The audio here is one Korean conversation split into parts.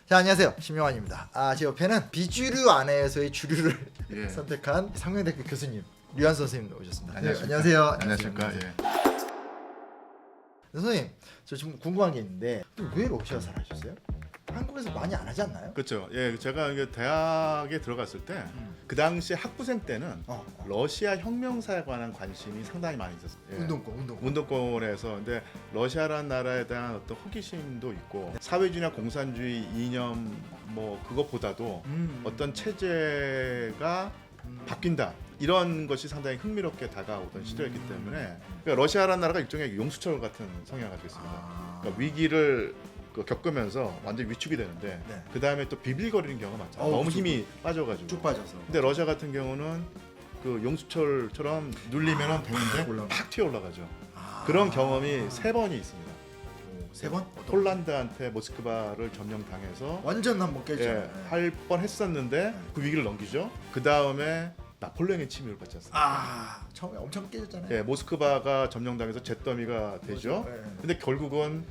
자, 안녕하세요. 심영환입니다. 제 옆에는 비주류 안에서의 주류를 선택한 상명대학교 교수님 류한 선생님 오셨습니다. 안녕하세요. 안녕하십니까. 예. 선생님, 저 지금 궁금한 게 있는데 왜 러시아 살아셨어요? 한국에서 많이 안 하지 않나요? 그렇죠. 예, 제가 이게 대학에 들어갔을 때 그 당시 학부생 때는 러시아 혁명사에 관한 관심이 상당히 많이 있었어요. 예. 운동권에서 근데 러시아라는 나라에 대한 어떤 호기심도 있고 사회주의나 공산주의 이념 뭐 그것보다도 어떤 체제가 바뀐다. 이런 것이 상당히 흥미롭게 다가오던 시절이기 때문에 그러니까 러시아라는 나라가 일종의 용수철 같은 성향을 가지고 있습니다. 그러니까 위기를 겪으면서 완전 위축이 되는데 그 다음에 또 비빌거리는 경우가 많잖아요. 너무 힘이 빠져가지고 쭉 빠져서. 근데 러시아 같은 경우는 그 용수철처럼 눌리면은 되는데 팍 튀어 올라가죠. 그런 경험이 3번이 있습니다. 3번? 폴란드한테 모스크바를 점령당해서 완전 한번 깼죠. 할 뻔했었는데 그 위기를 넘기죠. 그 다음에 나폴레옹의 침입을 받지 않습니까? 처음에 엄청 깨졌잖아요. 예, 모스크바가 점령당해서 잿더미가 되죠. 근데 결국은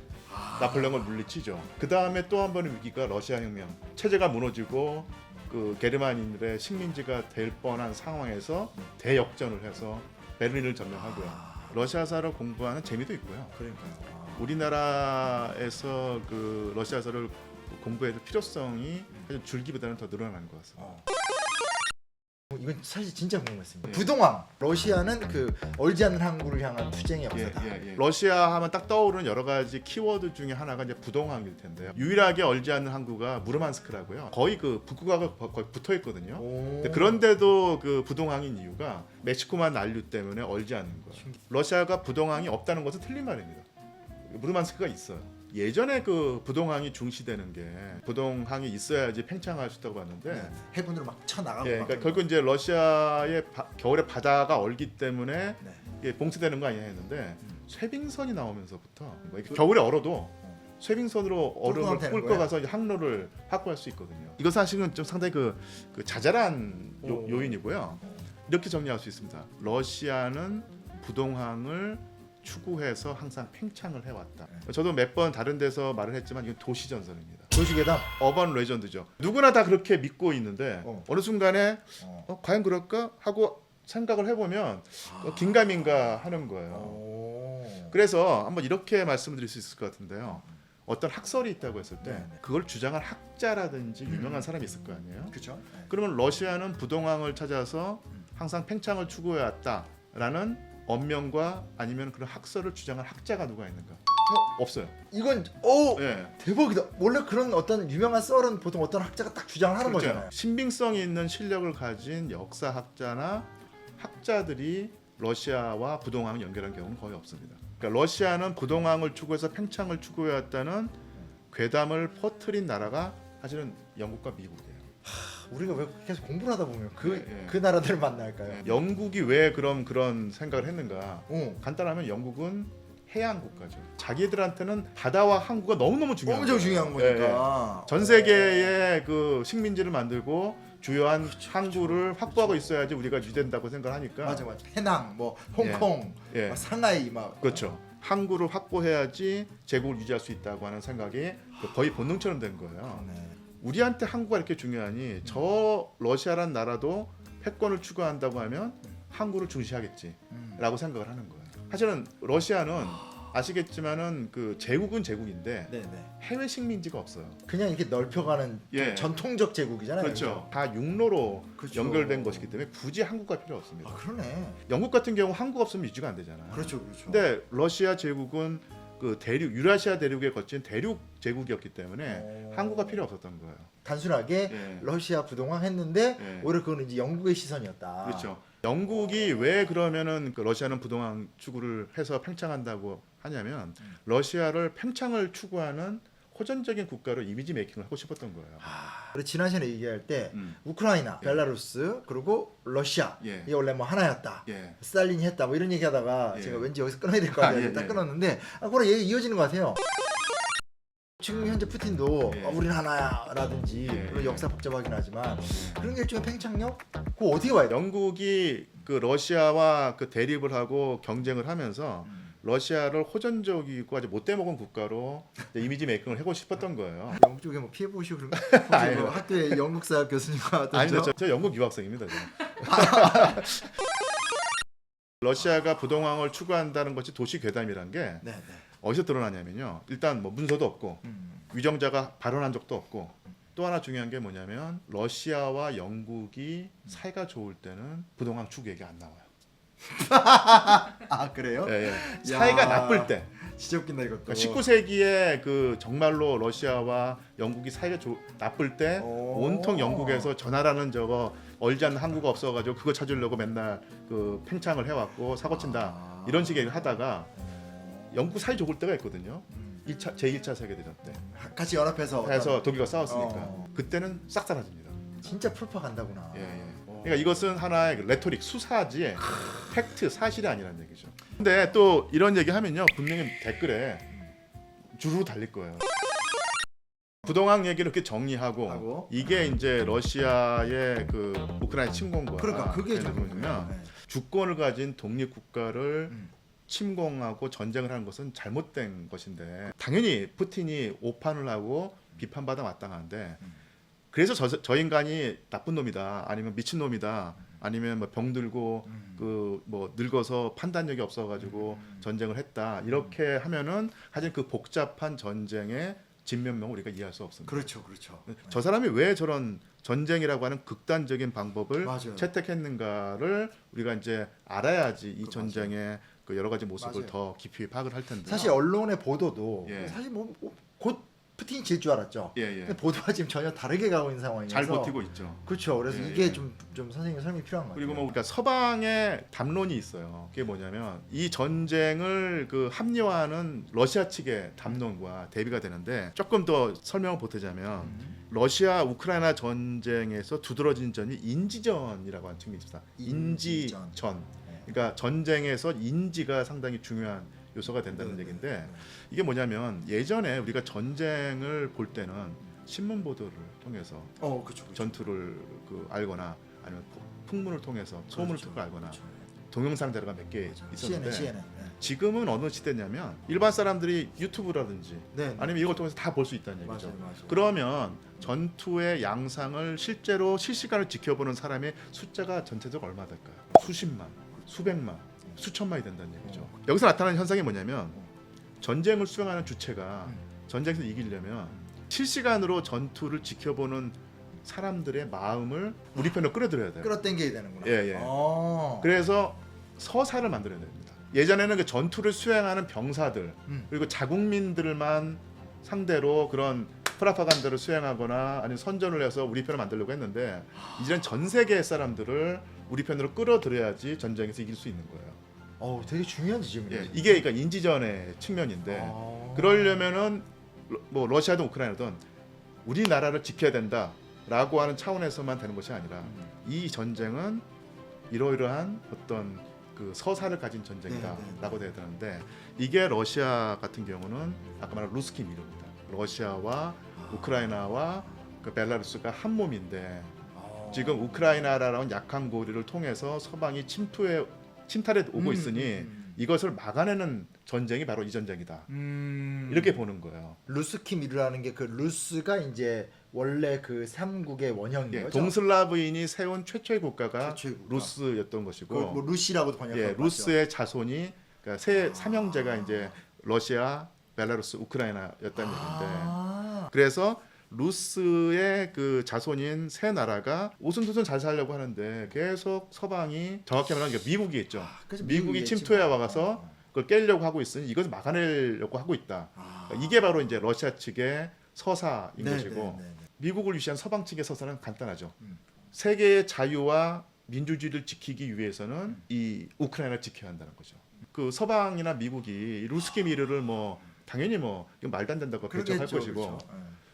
나폴레옹을 물리치죠. 그 다음에 또 한 번의 위기가 러시아 혁명. 체제가 무너지고 그 게르만인들의 식민지가 될 뻔한 상황에서 대역전을 해서 베를린을 점령하고요. 러시아사를 공부하는 재미도 있고요. 그러니까요. 우리나라에서 그 러시아사를 공부해야 될 필요성이 사실 줄기보다는 더 늘어나는 것 같습니다. 이건 사실 진짜 궁금했습니다. 부동왕. 러시아는 그 얼지 않는 항구를 향한 투쟁의 역사다. 러시아 하면 딱 떠오르는 여러 가지 키워드 중에 하나가 이제 부동항일 텐데요. 유일하게 얼지 않는 항구가 무르만스크라고요. 거의 그 북극하고 거의 붙어 있거든요. 그런데도 그 부동항인 이유가 멕시코만 난류 때문에 얼지 않는 거예요. 러시아가 부동항이 없다는 것은 틀린 말입니다. 무르만스크가 있어요. 예전에 그 부동항이 중시되는 게 부동항이 있어야지 팽창할 수 있다고 봤는데 해군으로 막 쳐나가고. 그러니까 결국 이제 러시아의 겨울에 바다가 얼기 때문에 이게 봉쇄되는 거 아니냐 했는데 쇄빙선이 나오면서부터 뭐 겨울에 얼어도 쇄빙선으로 얼음을 뚫고 가서 항로를 확보할 수 있거든요. 이거 사실은 좀 상당히 그 자잘한 요인이고요. 이렇게 정리할 수 있습니다. 러시아는 부동항을 추구해서 항상 팽창을 해왔다. 저도 몇 번 다른 데서 말을 했지만 이건 도시전설입니다. 도시계담? 어반 레전드죠. 누구나 다 그렇게 믿고 있는데 어느 순간에 과연 그럴까 하고 생각을 해보면 긴가민가 하는 거예요. 그래서 한번 이렇게 말씀드릴 수 있을 것 같은데요. 어떤 학설이 있다고 했을 때 그걸 주장할 학자라든지 유명한 사람이 있을 거 아니에요. 그렇죠. 그러면 러시아는 부동항을 찾아서 항상 팽창을 추구해왔다라는 언명과 아니면 그런 학설을 주장할 학자가 누가 있는가? 없어요. 이건 대박이다. 원래 그런 어떤 유명한 썰은 보통 어떤 학자가 딱 주장을 하는 거잖아요. 신빙성이 있는 실력을 가진 역사학자나 학자들이 러시아와 부동항을 연결한 경우는 거의 없습니다. 그러니까 러시아는 부동항을 추구해서 팽창을 추구해왔다는 괴담을 퍼뜨린 나라가 사실은 영국과 미국이에요. 우리가 왜 계속 공부를 하다 보면 그 나라들을 만날까요? 영국이 왜 그런 생각을 했는가? 간단하면 영국은 해양 국가죠. 자기들한테는 바다와 항구가 너무너무 중요한 엄청 중요한 거니까. 전 세계의 그 식민지를 만들고 주요한 항구를 확보하고 있어야지 우리가 유지된다고 생각하니까. 맞아. 해낭, 뭐 홍콩, 상하이 막. 그렇죠. 항구를 확보해야지 제국을 유지할 수 있다고 하는 생각이 거의 본능처럼 된 거예요. 우리한테 항구가 이렇게 중요하니 저 러시아란 나라도 패권을 추구한다고 하면 항구를 중시하겠지라고 생각을 하는 거예요. 사실은 러시아는 아시겠지만은 그 제국은 제국인데 해외 식민지가 없어요. 그냥 이렇게 넓혀가는 전통적 제국이잖아요. 그렇죠. 다 육로로 연결된 것이기 때문에 굳이 항구가 필요 없습니다. 그러네. 영국 같은 경우 항구가 없으면 유지가 안 되잖아요. 그렇죠. 근데 러시아 제국은 그 대륙 유라시아 대륙에 거친 대륙 제국이었기 때문에 항구가 필요 없었던 거예요. 단순하게 러시아 부동항 했는데 오히려 그건 이제 영국의 시선이었다. 그렇죠. 영국이 왜 그러면은 그 러시아는 부동항 추구를 해서 팽창한다고 하냐면 러시아를 팽창을 추구하는 호전적인 국가로 이미지 메이킹을 하고 싶었던 거예요. 그리고 지난 시간에 얘기할 때 우크라이나, 벨라루스 그리고 러시아 이게 원래 뭐 하나였다. 스탈린이 했다. 뭐 이런 얘기하다가 제가 왠지 여기서 끊어야 될 것 같아요. 딱 끊었는데 그거랑 얘기 이어지는 것 같아요. 지금 현재 푸틴도 우리는 하나야라든지 물론 역사 복잡하긴 하지만 그런 게 일종의 팽창력? 그거 어떻게 봐야 돼? 영국이 그 러시아와 그 대립을 하고 경쟁을 하면서 러시아를 호전적이고 아주 못돼 먹은 국가로 이미지 메이킹을 하고 싶었던 거예요. 영국 쪽에 뭐 피해 보시고 그런 거? 혹시 뭐 학교에 영국사 교수님과 어떤 아니요, 저 영국 유학생입니다. 러시아가 부동항을 추구한다는 것이 도시 괴담이란 게 네, 네. 어디서 드러나냐면요. 일단 뭐 문서도 없고 위정자가 발언한 적도 없고 또 하나 중요한 게 뭐냐면 러시아와 영국이 사이가 좋을 때는 부동항 추구 얘기 안 나와요. 아 그래요? 예, 예. 사이가 나쁠 때. 진짜 웃긴다 이것도. 그러니까 19세기에 그 정말로 러시아와 영국이 사이가 나쁠 때 온통 영국에서 전하라는 저거 얼지 않는 항구가 없어가지고 그거 찾으려고 맨날 그 팽창을 해왔고 사고친다 이런 식의 얘기를 하다가 영국 사이 좋을 때가 있거든요. 제1차 세계대전 때 같이 연합해서 독일과 싸웠으니까 그때는 싹 사라집니다. 진짜 풀파간다구나. 예, 예. 그러니까 이것은 하나의 레토릭 수사지 팩트 사실이 아니라는 얘기죠. 근데 또 이런 얘기 하면요 분명히 댓글에 주르르 달릴 거예요. 부동항 얘기를 이렇게 정리하고 이게 이제 러시아의 그 우크라이나 침공과 그러니까 그게 뭐냐면 주권을 가진 독립 국가를 침공하고 전쟁을 하는 것은 잘못된 것인데 당연히 푸틴이 오판을 하고 비판받아 마땅한데 그래서 저 인간이 나쁜 놈이다 아니면 미친 놈이다 아니면 뭐 병들고 그 뭐 늙어서 판단력이 없어가지고 전쟁을 했다 이렇게 하면은 사실 그 복잡한 전쟁의 진면목을 우리가 이해할 수 없습니다. 그렇죠, 그렇죠. 저 사람이 왜 저런 전쟁이라고 하는 극단적인 방법을 맞아요. 채택했는가를 우리가 이제 알아야지 이 전쟁의 그 여러 가지 모습을 맞아요. 더 깊이 파악을 할 텐데. 사실 언론의 보도도 예. 사실 뭐 곧 푸틴이 질 줄 알았죠. 예, 예. 근데 보도가 지금 전혀 다르게 가고 있는 상황이라서 잘 버티고 있죠. 그렇죠. 그래서 예, 이게 예. 좀 선생님 설명이 필요한 것 같아요. 그리고 뭐 그러니까 서방의 담론이 있어요. 그게 뭐냐면 이 전쟁을 그 합리화하는 러시아 측의 담론과 대비가 되는데 조금 더 설명을 보태자면 러시아 우크라이나 전쟁에서 두드러진 전이 인지전이라고 하는 측면이 있습니다. 인지전. 그러니까 전쟁에서 인지가 상당히 중요한 요소가 된다는 얘기인데 이게 뭐냐면 예전에 우리가 전쟁을 볼 때는 신문 보도를 통해서 그쵸. 전투를 그 알거나 아니면 풍문을 통해서 소문을 듣고 알거나 동영상 자료가 몇 개 있었는데 CNN. 지금은 어느 시대냐면 일반 사람들이 유튜브라든지 아니면 이걸 통해서 다 볼 수 있다는 얘기죠. 맞아요. 그러면 전투의 양상을 실제로 실시간으로 지켜보는 사람의 숫자가 전체적으로 얼마 될까요? 수십만, 수백만, 수천만이 된다는 얘기죠. 여기서 나타나는 현상이 뭐냐면 전쟁을 수행하는 주체가 전쟁에서 이기려면 실시간으로 전투를 지켜보는 사람들의 마음을 우리 편으로 끌어들여야 돼요. 끌어당겨야 되는구나. 예, 예. 그래서 서사를 만들어야 됩니다. 예전에는 그 전투를 수행하는 병사들 그리고 자국민들만 상대로 그런 프라파간다를 수행하거나 아니면 선전을 해서 우리 편을 만들려고 했는데 이제는 전 세계 사람들을 우리 편으로 끌어들여야지 전쟁에서 이길 수 있는 거예요. 되게 중요한 지점이네요. 예, 이게 그러니까 인지전의 측면인데 그러려면은 뭐 러시아든 우크라이나든 우리나라를 지켜야 된다라고 하는 차원에서만 되는 것이 아니라 이 전쟁은 이러이러한 어떤 그 서사를 가진 전쟁이다라고 돼야 되는데 이게 러시아 같은 경우는 아까 말한 루스키 미르입니다. 러시아와 우크라이나와 그 벨라루스가 한 몸인데 지금 우크라이나라는 약한 고리를 통해서 서방이 침탈해 오고 있으니 이것을 막아내는 전쟁이 바로 이 전쟁이다. 이렇게 보는 거예요. 루스키 미르라는 게 그 루스가 이제 원래 그 삼국의 원형인 거죠. 동슬라브인이 세운 최초의 국가가 루스였던 것이고 뭐 루시라고도 번역하고 루스의 자손이 그러니까 삼형제가 이제 러시아, 벨라루스, 우크라이나였다는 얘기인데 그래서 루스의 그 자손인 세 나라가 오순도순 잘 살려고 하는데 계속 서방이 정확히 말하면 미국이 있죠. 미국이 침투해 와서 그걸 깨려고 하고 있으니 이것을 막아내려고 하고 있다. 이게 바로 이제 러시아 측의 서사인 것이고 미국을 위시한 서방 측의 서사는 간단하죠. 세계의 자유와 민주주의를 지키기 위해서는 이 우크라이나를 지켜야 한다는 거죠. 그 서방이나 미국이 루스키 미르를 뭐 당연히 뭐 이건 말도 안 된다고 배척할 것이고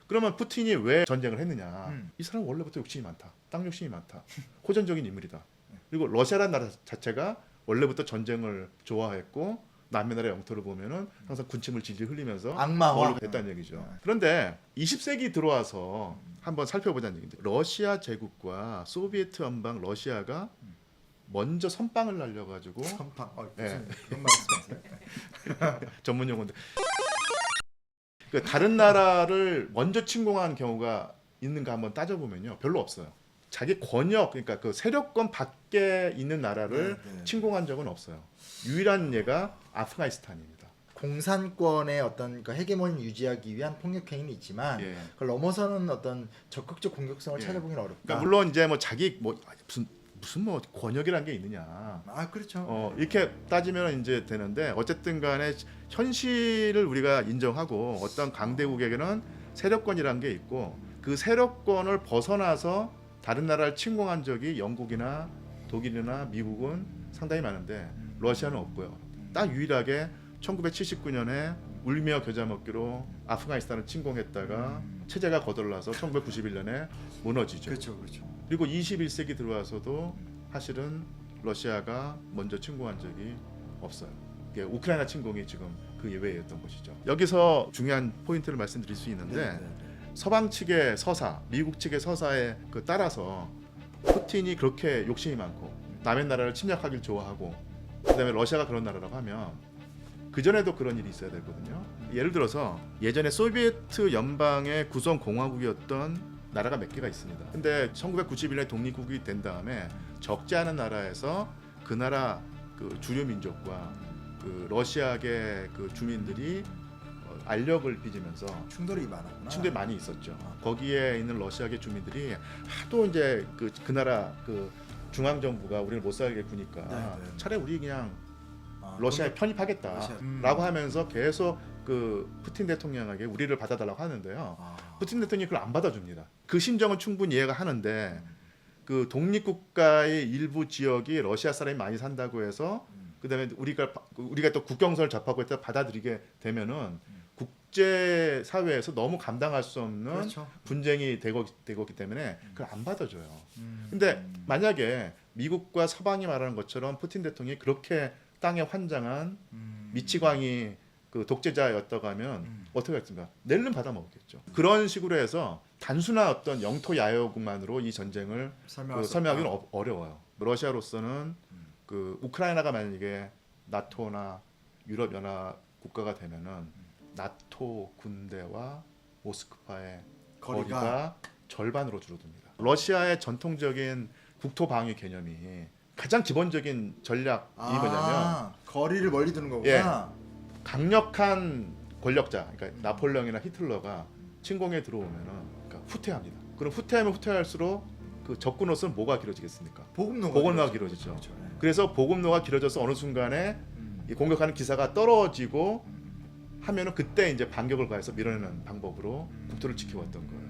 그러면 푸틴이 왜 전쟁을 했느냐? 이 사람은 원래부터 욕심이 많다. 땅 욕심이 많다. 호전적인 인물이다. 그리고 러시아라는 나라 자체가 원래부터 전쟁을 좋아했고 남의 나라 영토를 보면은 항상 군침을 질질 흘리면서 악마화 됐다는 얘기죠. 그런데 20세기 들어와서 한번 살펴보자는 얘기인데 러시아 제국과 소비에트 연방 러시아가 먼저 선빵을 날려가지고 선빵. 예. 무슨 말씀하세요? 전문 용어인데 그 다른 나라를 먼저 침공한 경우가 있는가 한번 따져보면요 별로 없어요. 자기 권역 그러니까 그 세력권 밖에 있는 나라를 침공한 적은 없어요. 유일한 예가 아프가니스탄입니다. 공산권의 어떤 그 헤게모니를 유지하기 위한 폭력 행위는 있지만 그걸 넘어서는 어떤 적극적 공격성을 찾아보기는 어렵다. 그러니까 물론 이제 뭐 자기 뭐 무슨 뭐 권역이란 게 있느냐. 아 그렇죠. 이렇게 따지면 이제 되는데 어쨌든 간에 현실을 우리가 인정하고 어떤 강대국에게는 세력권이란 게 있고 그 세력권을 벗어나서 다른 나라를 침공한 적이 영국이나 독일이나 미국은 상당히 많은데 러시아는 없고요. 딱 유일하게 1979년에 울며 겨자 먹기로 아프가니스탄을 침공했다가 체제가 거덜나서 1991년에 무너지죠. 그렇죠. 그리고 21세기 들어와서도 사실은 러시아가 먼저 침공한 적이 없어요. 이게 우크라이나 침공이 지금 그 예외였던 것이죠. 여기서 중요한 포인트를 말씀드릴 수 있는데 서방 측의 서사, 미국 측의 서사에 그 따라서 푸틴이 그렇게 욕심이 많고 남의 나라를 침략하길 좋아하고 그다음에 러시아가 그런 나라라고 하면 그 전에도 그런 일이 있어야 되거든요. 예를 들어서 예전에 소비에트 연방의 구성 공화국이었던 나라가 몇 개가 있습니다. 근데 1991년에 독립국이 된 다음에 적지 않은 나라에서 그 나라 그 주류 민족과 그 러시아계 그 주민들이 알력을 빚으면서 충돌이 많았구나. 충돌이 많이 있었죠. 거기에 있는 러시아계 주민들이 하도 이제 그 나라 그 중앙 정부가 우리를 못 살게 구니까 차라리 우리 그냥 러시아에 편입하겠다라고 하면서 계속 그 푸틴 대통령에게 우리를 받아달라고 하는데요. 푸틴 대통령이 그걸 안 받아줍니다. 그 심정은 충분히 이해가 하는데 그 독립국가의 일부 지역이 러시아 사람이 많이 산다고 해서 그다음에 우리가 또 국경선을 접하고 있다 받아들이게 되면은 국제 사회에서 너무 감당할 수 없는 분쟁이 되고 있기 때문에 그걸 안 받아줘요. 근데 만약에 미국과 서방이 말하는 것처럼 푸틴 대통령이 그렇게 땅에 환장한 미치광이 그 독재자였다고 하면 어떻게 했습니까? 낼름 받아 먹겠죠. 그런 식으로 해서 단순한 어떤 영토 야유만으로 이 전쟁을 설명하기는 어려워요. 러시아로서는 그 우크라이나가 만약에 나토나 유럽 연합 국가가 되면은 나토 군대와 모스크바의 거리가 절반으로 줄어듭니다. 러시아의 전통적인 국토 방위 개념이 가장 기본적인 전략이 뭐냐면 거리를 멀리 두는 거구나. 예, 강력한 권력자, 그러니까 나폴레옹이나 히틀러가 침공에 들어오면은 그러니까 후퇴합니다. 그럼 후퇴하면 후퇴할수록 그 적군으로서는 뭐가 길어지겠습니까? 보급로가 길어지죠. 그렇죠. 그래서 보급로가 길어져서 어느 순간에 이 공격하는 기사가 떨어지고 하면은 그때 이제 반격을 가해서 밀어내는 방법으로 국토를 지켜왔던 거예요.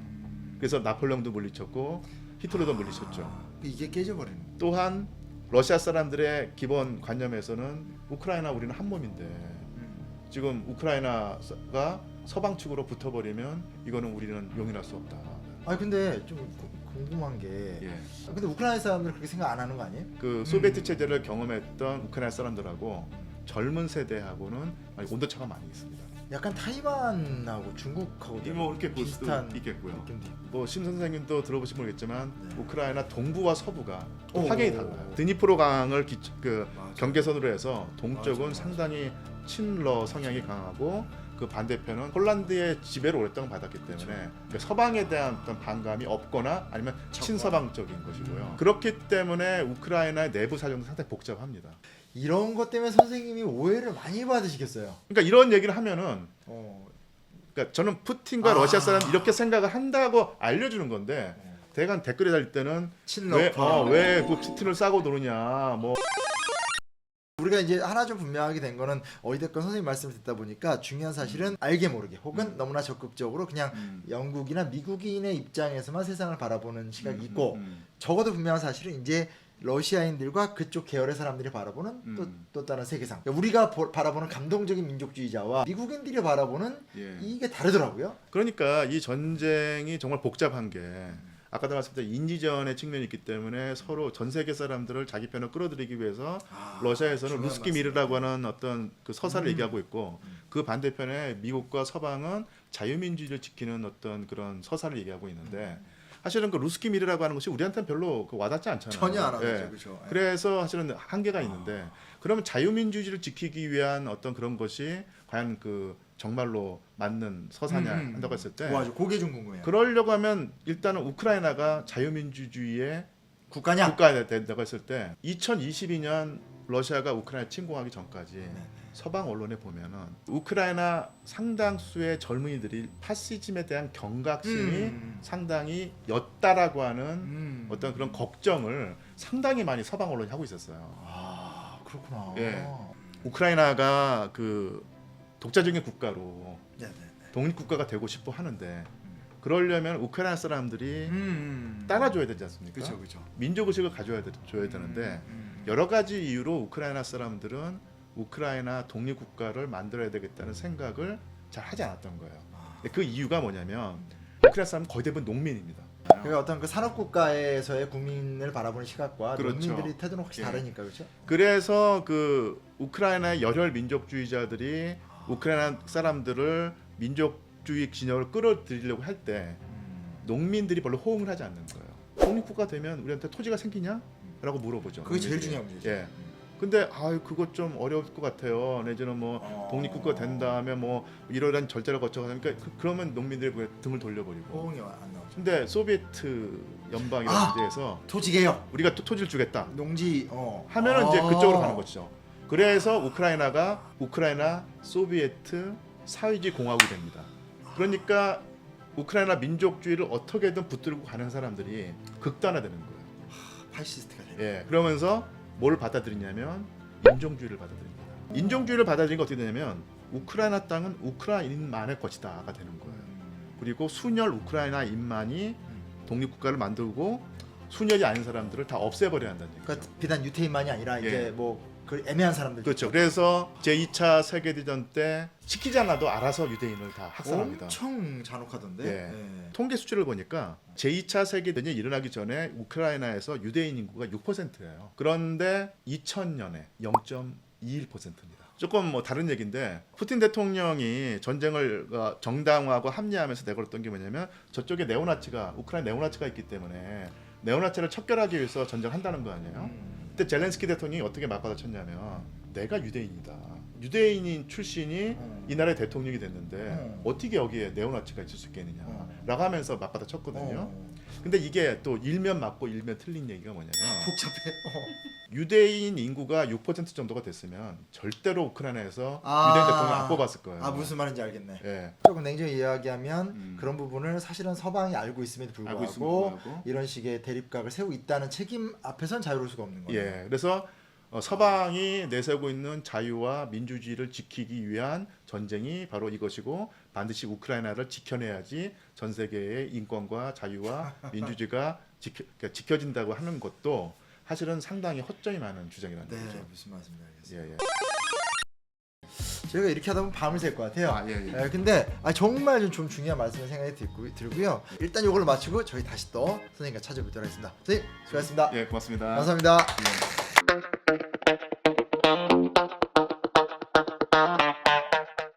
그래서 나폴레옹도 물리쳤고 히틀러도 물리쳤죠. 이게 깨져버리는. 또한 러시아 사람들의 기본 관념에서는 우크라이나 우리는 한 몸인데 지금 우크라이나가 서방 측으로 붙어버리면 이거는 우리는 용인할 수 없다. 근데 좀 궁금한 게 근데 우크라이나 사람들 그렇게 생각 안 하는 거 아니에요? 그 소비에트 체제를 경험했던 우크라이나 사람들하고 젊은 세대하고는 온도차가 많이 있습니다. 약간 타이완하고 중국하고 뭐 그렇게 볼 수도 있겠고요. 뭐 심 선생님도 들어보시면 모르겠지만 우크라이나 동부와 서부가 확연히 달라요. 드니프로 강을 경계선으로 해서 동쪽은 상당히 친러 성향이 강하고 그 반대편은 폴란드의 지배를 오랫동안 받았기 때문에 그러니까 서방에 대한 어떤 반감이 없거나 아니면 친서방적인 것이고요. 그렇기 때문에 우크라이나의 내부 사정도 상당히 복잡합니다. 이런 것 때문에 선생님이 오해를 많이 받으시겠어요. 그러니까 이런 얘기를 하면은 그러니까 저는 푸틴과 러시아 사람 이렇게 생각을 한다고 알려주는 건데 대강 댓글에 달릴 때는 왜 푸틴을 싸고 노느냐 뭐. 우리가 이제 하나 좀 분명하게 된 거는 어찌됐건 선생님 말씀을 듣다 보니까 중요한 사실은 알게 모르게 혹은 너무나 적극적으로 그냥 영국이나 미국인의 입장에서만 세상을 바라보는 시각이 있고 적어도 분명한 사실은 이제 러시아인들과 그쪽 계열의 사람들이 바라보는 또 다른 세계상, 그러니까 우리가 바라보는 감동적인 민족주의자와 미국인들이 바라보는 이게 다르더라고요. 그러니까 이 전쟁이 정말 복잡한 게 아까도 말씀드린 인지전의 측면이 있기 때문에 서로 전 세계 사람들을 자기 편으로 끌어들이기 위해서 러시아에서는 루스키 미르라고 하는 어떤 그 서사를 얘기하고 있고 그 반대편에 미국과 서방은 자유민주주의를 지키는 어떤 그런 서사를 얘기하고 있는데 사실은 그 루스키 미르라고 하는 것이 우리한테는 별로 와닿지 않잖아요. 전혀 안 하죠, 예. 그렇죠. 예. 그래서 사실은 한계가 있는데 그러면 자유민주주의를 지키기 위한 어떤 그런 것이 과연 그 정말로 맞는 서사냐 한다고 했을 때, 맞아, 그게 좀 궁금해요. 그러려고 하면 일단은 우크라이나가 자유민주주의의 국가냐? 국가가 된다고 했을 때 2022년 러시아가 우크라이나 침공하기 전까지 서방 언론에 보면은 우크라이나 상당수의 젊은이들이 파시즘에 대한 경각심이 상당히 였다라고 하는 어떤 그런 걱정을 상당히 많이 서방 언론이 하고 있었어요. 아, 그렇구나. 예. 우크라이나가 그 독자적인 국가로 네네. 독립국가가 되고 싶어 하는데 그러려면 우크라이나 사람들이 따라줘야 되지 않습니까? 그렇죠. 민족의식을 줘야 되는데 여러 가지 이유로 우크라이나 사람들은 우크라이나 독립국가를 만들어야 되겠다는 생각을 잘 하지 않았던 거예요. 근데 그 이유가 뭐냐면 우크라이나 사람은 거의 대부분 농민입니다. 그러니까 어떤 그 산업국가에서의 국민을 바라보는 시각과 그렇죠. 농민들이 태도는 확실히 다르니까 그렇죠? 그래서 그 우크라이나의 열혈 민족주의자들이 우크라이나 사람들을 민족주의 진영을 끌어들이려고 할 때 농민들이 별로 호응을 하지 않는 거예요. 독립국가 되면 우리한테 토지가 생기냐? 라고 물어보죠. 그게 제일 농민들이. 중요한 문제죠. 예. 근데 그거 좀 어려울 것 같아요. 내지는 뭐 독립국가 된 다음에 뭐 이러한 절차를 거쳐가니까 그러면 농민들이 등을 돌려버리고. 호응이 안 나오죠. 근데 소비에트 연방이라는 문제에서 토지개혁, 우리가 토지를 주겠다 농지 하면은 이제 그쪽으로 가는 거죠. 그래서 우크라이나가 우크라이나 소비에트 사회주의 공화국이 됩니다. 그러니까 우크라이나 민족주의를 어떻게든 붙들고 가는 사람들이 극단화되는 거예요. 파시스트가 되는. 예, 그러면서 뭘 받아들이냐면 인종주의를 받아들입니다. 인종주의를 받아들이니까 어떻게 되냐면 우크라이나 땅은 우크라이나인만의 것이다가 되는 거예요. 그리고 순혈 우크라이나인만이 독립국가를 만들고 순혈이 아닌 사람들을 다 없애버려야 한다는 얘기죠. 그러니까 비단 유태인만이 아니라 이제 예. 뭐 그 애매한 사람들. 그렇죠. 그래서 제2차 세계대전 때 시키지 않아도 알아서 유대인을 다 학살합니다. 엄청 잔혹하던데. 예. 예. 통계 수치를 보니까 제2차 세계대전이 일어나기 전에 우크라이나에서 유대인 인구가 6%예요. 그런데 2000년에 0.21%입니다. 조금 뭐 다른 얘기인데 푸틴 대통령이 전쟁을 정당화하고 합리화하면서 내걸었던 게 뭐냐면 저쪽에 네오나치가 우크라이나 네오나치가 있기 때문에 네오나치를 척결하기 위해서 전쟁한다는 거 아니에요. 그때 젤렌스키 대통령이 어떻게 맞받아쳤냐면 내가 유대인이다. 유대인인 출신이 이 나라의 대통령이 됐는데 어떻게 여기에 네오나치가 있을 수 있겠느냐 라고 하면서 맞받아쳤거든요. 근데 이게 또 일면 맞고 일면 틀린 얘기가 뭐냐면 복잡해. 유대인 인구가 6% 정도가 됐으면 절대로 우크라이나에서 유대인 대통령 안 뽑았을 거예요. 무슨 말인지 알겠네. 예. 조금 냉정히 이야기하면 그런 부분을 사실은 서방이 알고 있음에도 불구하고 이런 식의 대립각을 세우고 있다는 책임 앞에선 자유로울 수가 없는 거예요. 예. 그래서 서방이 내세우고 있는 자유와 민주주의를 지키기 위한 전쟁이 바로 이것이고 반드시 우크라이나를 지켜내야지 전 세계의 인권과 자유와 민주주의가 지켜진다고 하는 것도 사실은 상당히 허점이 많은 주장이라는 네, 거죠. 무슨 말씀인지 알겠습니다. 예. 저희가 이렇게 하다 보면 밤을 샐 것 같아요. 예. 근데 정말 좀 중요한 말씀을 생각이 들고요. 일단 이걸로 마치고 저희 다시 또 선생님과 찾아뵙도록 하겠습니다. 선생님 수고하셨습니다. 예, 고맙습니다. 감사합니다. 예.